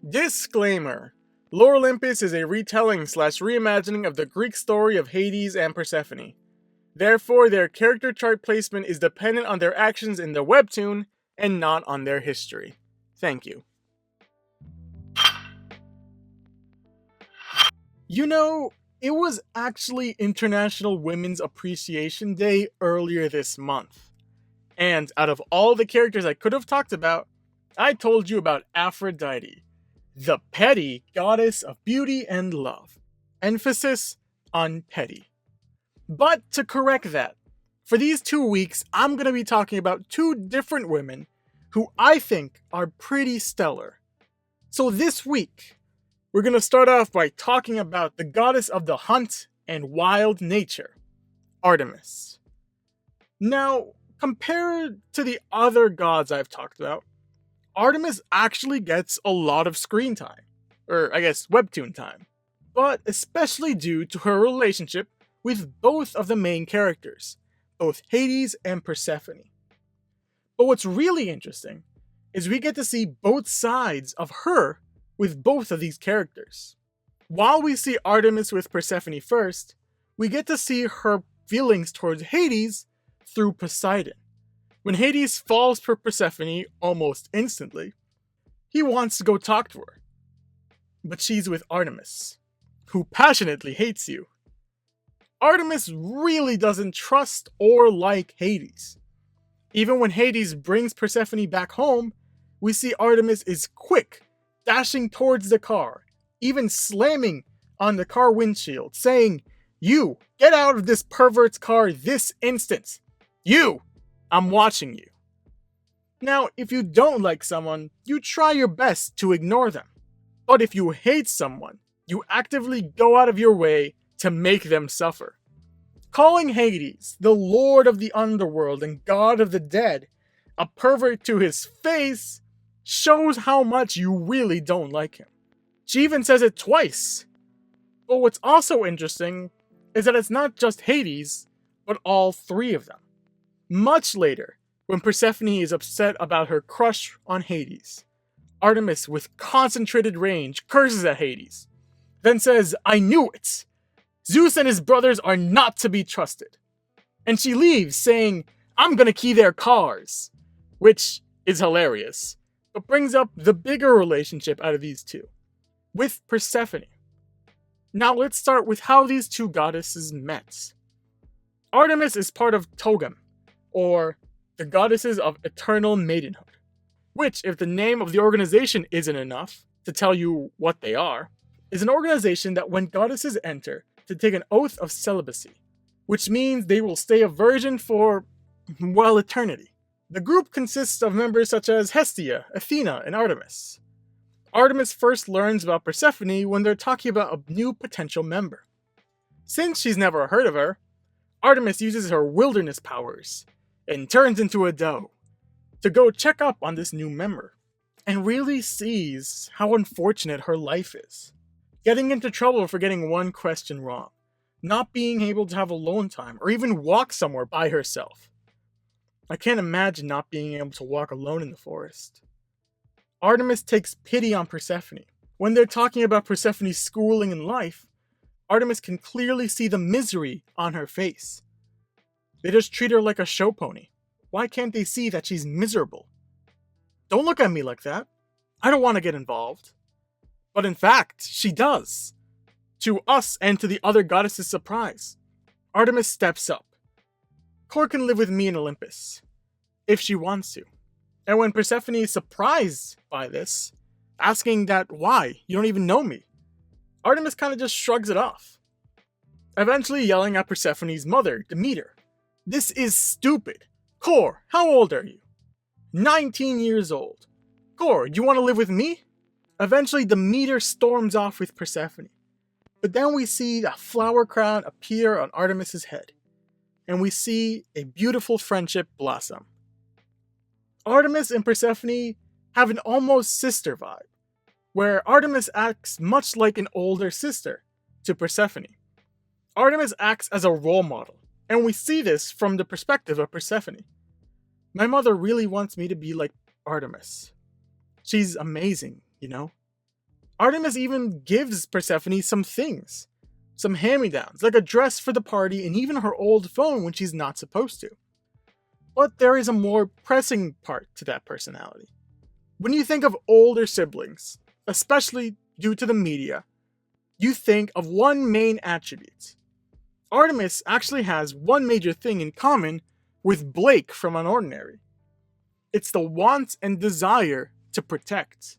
Disclaimer: Lore Olympus is a retelling slash reimagining of the Greek story of Hades and Persephone. Therefore, their character chart placement is dependent on their actions in the webtoon and not on their history. Thank you. You know, it was actually International Women's Appreciation Day earlier this month. And out of all the characters I could have talked about, I told you about Aphrodite, the petty goddess of beauty and love. Emphasis on petty. But to correct that, for these 2 weeks, I'm going to be talking about two different women who I think are pretty stellar. So this week, we're going to start off by talking about the goddess of the hunt and wild nature, Artemis. Now, compared to the other gods I've talked about, Artemis actually gets a lot of screen time, or I guess webtoon time, but especially due to her relationship with both of the main characters, both Hades and Persephone. But what's really interesting is we get to see both sides of her with both of these characters. While we see Artemis with Persephone first, we get to see her feelings towards Hades through Poseidon. When Hades falls for Persephone almost instantly, he wants to go talk to her. But she's with Artemis, who passionately hates you. Artemis really doesn't trust or like Hades. Even when Hades brings Persephone back home, we see Artemis is quick, dashing towards the car, even slamming on the car windshield, saying, "You, get out of this pervert's car this instant! You! I'm watching you." Now, if you don't like someone, you try your best to ignore them. But if you hate someone, you actively go out of your way to make them suffer. Calling Hades, the lord of the underworld and god of the dead, a pervert to his face shows how much you really don't like him. She even says it twice. But what's also interesting is that it's not just Hades, but all three of them. Much later, when Persephone is upset about her crush on Hades, Artemis, with concentrated rage, curses at Hades, then says, "I knew it! Zeus and his brothers are not to be trusted." And she leaves, saying, "I'm gonna key their cars," which is hilarious, but brings up the bigger relationship out of these two, with Persephone. Now let's start with how these two goddesses met. Artemis is part of Togam, or the Goddesses of Eternal Maidenhood, which, if the name of the organization isn't enough to tell you what they are, is an organization that when goddesses enter to take an oath of celibacy, which means they will stay a virgin for, well, eternity. The group consists of members such as Hestia, Athena, and Artemis. Artemis first learns about Persephone when they're talking about a new potential member. Since she's never heard of her, Artemis uses her wilderness powers and turns into a doe to go check up on this new member, and really sees how unfortunate her life is. Getting into trouble for getting one question wrong, not being able to have alone time, or even walk somewhere by herself. I can't imagine not being able to walk alone in the forest. Artemis takes pity on Persephone. When they're talking about Persephone's schooling and life, Artemis can clearly see the misery on her face. They just treat her like a show pony. Why can't they see that she's miserable? Don't look at me like that. I don't want to get involved. But in fact, she does. To us and to the other goddesses' surprise, Artemis steps up. Kor can live with me in Olympus, if she wants to. And when Persephone is surprised by this, asking that, "Why? You don't even know me," Artemis kind of just shrugs it off. Eventually yelling at Persephone's mother, Demeter, "This is stupid. Kor, how old are you?" 19 years old. "Kor, do you want to live with me?" Eventually Demeter storms off with Persephone. But then we see a flower crown appear on Artemis's head, and we see a beautiful friendship blossom. Artemis and Persephone have an almost sister vibe, where Artemis acts much like an older sister to Persephone. Artemis acts as a role model, and we see this from the perspective of Persephone. My mother really wants me to be like Artemis. She's amazing, you know? Artemis even gives Persephone some things. Some hand-me-downs, like a dress for the party and even her old phone when she's not supposed to. But there is a more pressing part to that personality. When you think of older siblings, especially due to the media, you think of one main attribute. Artemis actually has one major thing in common with Blake from Unordinary. It's the want and desire to protect.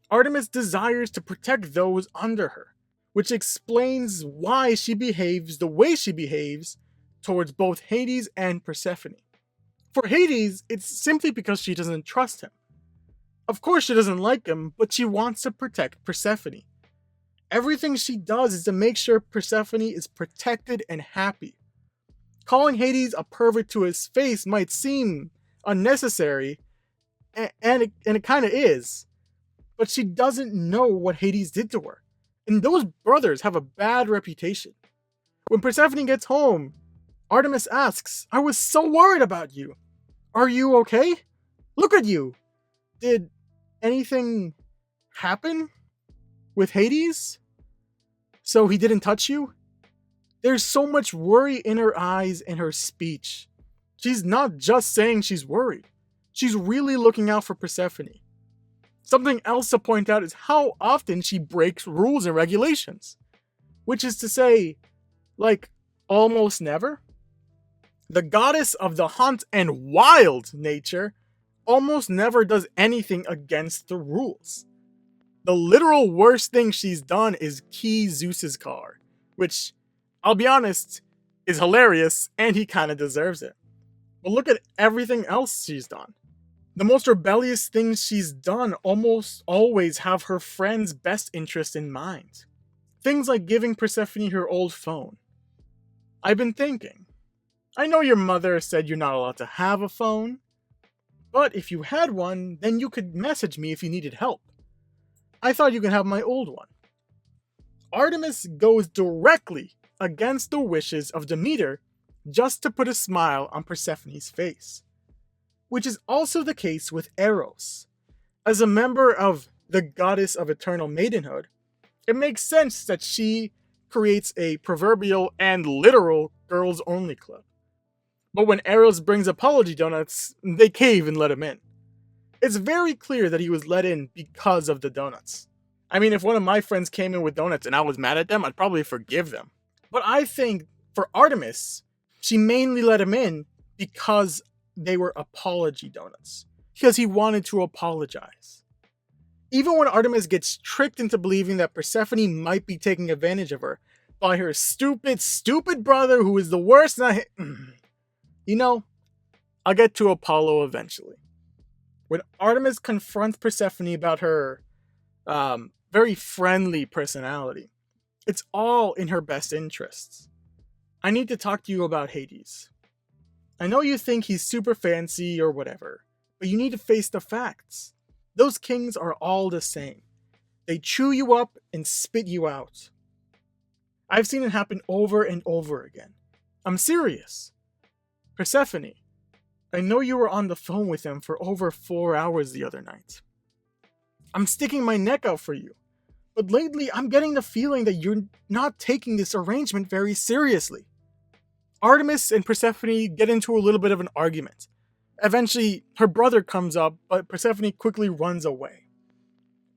Artemis desires to protect those under her, which explains why she behaves the way she behaves towards both Hades and Persephone. For Hades, it's simply because she doesn't trust him. Of course she doesn't like him, but she wants to protect Persephone. Everything she does is to make sure Persephone is protected and happy. Calling Hades a pervert to his face might seem unnecessary, and it kind of is, but she doesn't know what Hades did to her. And those brothers have a bad reputation. When Persephone gets home, Artemis asks, "I was so worried about you. Are you okay? Look at you. Did anything happen with Hades? So he didn't touch you?" There's so much worry in her eyes and her speech. She's not just saying she's worried. She's really looking out for Persephone. Something else to point out is how often she breaks rules and regulations. Which is to say, like, almost never. The goddess of the hunt and wild nature almost never does anything against the rules. The literal worst thing she's done is key Zeus's car, which, I'll be honest, is hilarious and he kinda deserves it. But look at everything else she's done. The most rebellious things she's done almost always have her friend's best interest in mind. Things like giving Persephone her old phone. I've been thinking, I know your mother said you're not allowed to have a phone, but if you had one, then you could message me if you needed help. I thought you could have my old one. Artemis goes directly against the wishes of Demeter just to put a smile on Persephone's face. Which is also the case with Eros. As a member of the goddess of eternal maidenhood, it makes sense that she creates a proverbial and literal girls-only club. But when Eros brings apology donuts, they cave and let him in. It's very clear that he was let in because of the donuts. I mean, if one of my friends came in with donuts and I was mad at them, I'd probably forgive them. But I think for Artemis, she mainly let him in because they were apology donuts. Because he wanted to apologize. Even when Artemis gets tricked into believing that Persephone might be taking advantage of her by her stupid brother who is the worst, and I'll get to Apollo eventually. When Artemis confronts Persephone about her very friendly personality, it's all in her best interests. I need to talk to you about Hades. I know you think he's super fancy or whatever, but you need to face the facts. Those kings are all the same. They chew you up and spit you out. I've seen it happen over and over again. I'm serious. Persephone, I know you were on the phone with him for over 4 hours the other night. I'm sticking my neck out for you, but lately I'm getting the feeling that you're not taking this arrangement very seriously. Artemis and Persephone get into a little bit of an argument. Eventually, her brother comes up, but Persephone quickly runs away.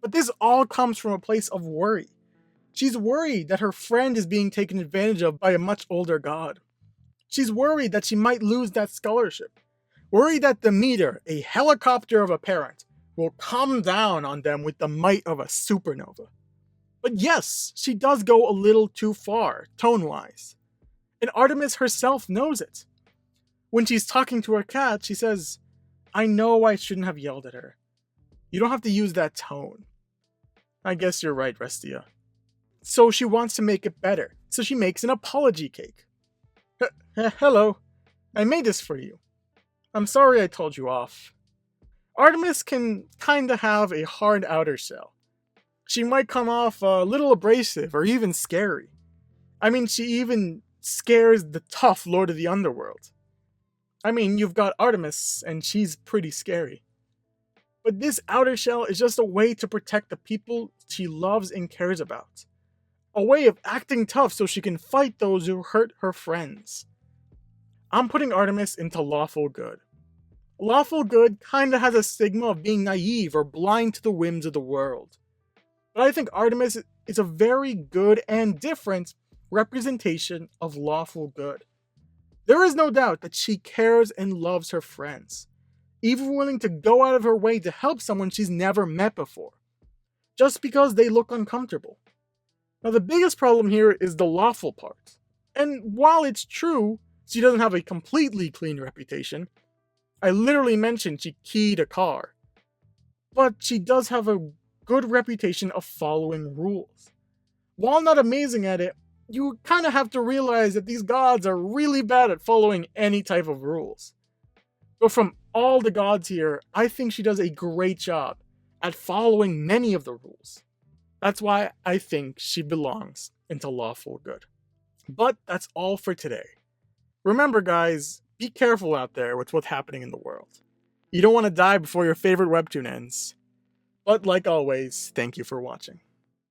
But this all comes from a place of worry. She's worried that her friend is being taken advantage of by a much older god. She's worried that she might lose that scholarship. Worried that Demeter, a helicopter of a parent, will come down on them with the might of a supernova. But yes, she does go a little too far, tone-wise. And Artemis herself knows it. When she's talking to her cat, she says, "I know I shouldn't have yelled at her. You don't have to use that tone." I guess you're right, Restia. So she wants to make it better, so she makes an apology cake. Hello, I made this for you. I'm sorry I told you off. Artemis can kinda have a hard outer shell. She might come off a little abrasive or even scary. I mean, she even scares the tough Lord of the Underworld. I mean, you've got Artemis, and she's pretty scary. But this outer shell is just a way to protect the people she loves and cares about. A way of acting tough so she can fight those who hurt her friends. I'm putting Artemis into lawful good. Lawful good kinda has a stigma of being naive or blind to the whims of the world. But I think Artemis is a very good and different representation of lawful good. There is no doubt that she cares and loves her friends, even willing to go out of her way to help someone she's never met before, just because they look uncomfortable. Now, the biggest problem here is the lawful part. And while it's true she doesn't have a completely clean reputation, I literally mentioned she keyed a car, but she does have a good reputation of following rules. While not amazing at it, you kind of have to realize that these gods are really bad at following any type of rules. But from all the gods here, I think she does a great job at following many of the rules. That's why I think she belongs into lawful good. But that's all for today. Remember guys, be careful out there with what's happening in the world. You don't want to die before your favorite webtoon ends. But like always, thank you for watching.